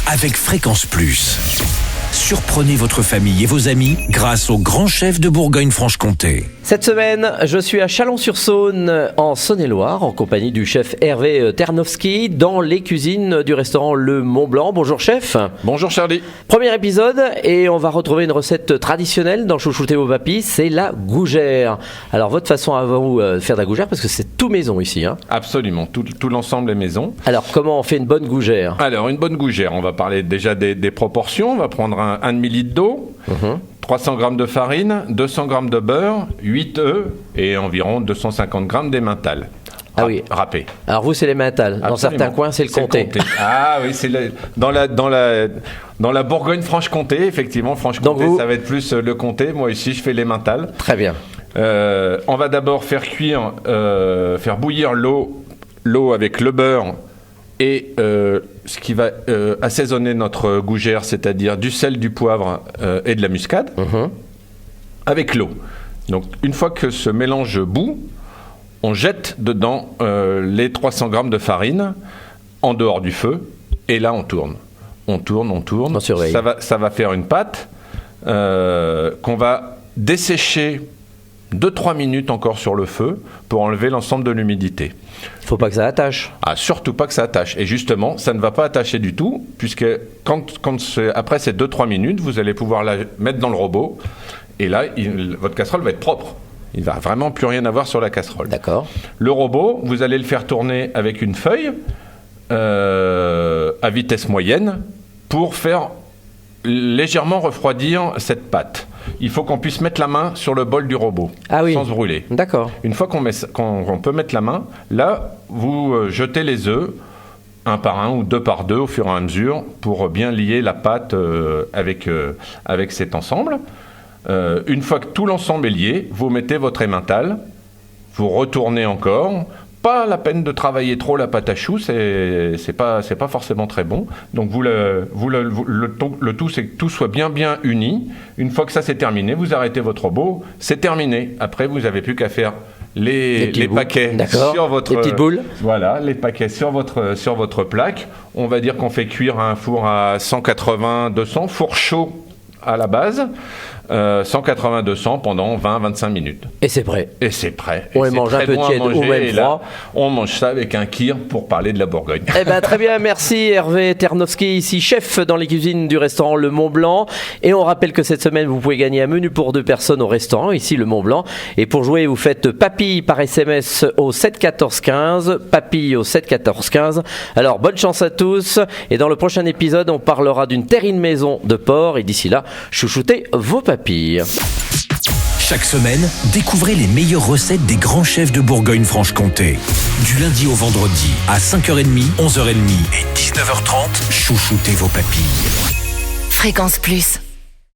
avec Fréquence Plus. Surprenez votre famille et vos amis grâce au grand chef de Bourgogne-Franche-Comté. Cette semaine, je suis à Chalon-sur-Saône, en Saône-et-Loire, en compagnie du chef Hervé Ternowski, dans les cuisines du restaurant Le Mont Blanc. Bonjour chef. Bonjour Charlie. Premier épisode, et on va retrouver une recette traditionnelle dans Chouchouter vos papilles, c'est la gougère. Alors votre façon à vous de faire de la gougère, parce que c'est tout maison ici. Absolument, tout l'ensemble est maison. Alors comment on fait une bonne gougère? Alors une bonne gougère, on va parler déjà des proportions. On va prendre un demi-litre d'eau, 300 g de farine, 200 g de beurre, 8 œufs et environ 250 g d'emmental. Ah oui. Râpé. Alors vous, c'est l'emmental. Dans certains coins, c'est le comté. Ah oui, c'est dans la Bourgogne-Franche-Comté, effectivement. Franche-Comté, ça va être plus le comté. Moi, ici, je fais l'emmental. Très bien. On va d'abord faire bouillir l'eau avec le beurre et ce qui va assaisonner notre gougère, c'est-à-dire du sel, du poivre et de la muscade, avec l'eau. Donc, une fois que ce mélange bout, on jette dedans les 300 g de farine en dehors du feu, et là on tourne. On tourne. On surveille. Ça va faire une pâte qu'on va dessécher 2-3 minutes encore sur le feu pour enlever l'ensemble de l'humidité. Il ne faut pas que ça attache. Ah, surtout pas que ça attache. Et justement, ça ne va pas attacher du tout, puisque après ces 2-3 minutes, vous allez pouvoir la mettre dans le robot, et là, votre casserole va être propre. Il ne va vraiment plus rien avoir sur la casserole. D'accord. Le robot, vous allez le faire tourner avec une feuille à vitesse moyenne pour faire légèrement refroidir cette pâte. Il faut qu'on puisse mettre la main sur le bol du robot sans se brûler. D'accord. Une fois qu'on peut mettre la main, là, vous jetez les œufs un par un ou deux par deux au fur et à mesure pour bien lier la pâte avec cet ensemble. Une fois que tout l'ensemble est lié, vous mettez votre emmental, vous retournez encore. Pas la peine de travailler trop la pâte à choux, c'est pas forcément très bon. Donc le tout, c'est que tout soit bien uni. Une fois que ça c'est terminé, vous arrêtez votre robot, c'est terminé. Après, vous n'avez plus qu'à faire les paquets sur votre... Les petites boules. Voilà, les paquets sur votre plaque. On va dire qu'on fait cuire à un four à 180-200, four chaud à la base. 180-200 pendant 20-25 minutes. Et c'est prêt. On les mange un peu tiède ou même froid. On mange ça avec un kir pour parler de la Bourgogne. Eh ben, très bien, merci Hervé Ternowski, ici chef dans les cuisines du restaurant Le Mont Blanc. Et on rappelle que cette semaine, vous pouvez gagner un menu pour 2 personnes au restaurant, ici Le Mont Blanc. Et pour jouer, vous faites papille par SMS au 7 14 15. Papille au 7 14 15. Alors, bonne chance à tous. Et dans le prochain épisode, on parlera d'une terrine maison de porc. Et d'ici là, chouchoutez vos papilles. Chaque semaine, découvrez les meilleures recettes des grands chefs de Bourgogne-Franche-Comté. Du lundi au vendredi, à 5h30, 11h30 et 19h30, chouchoutez vos papilles. Fréquence Plus.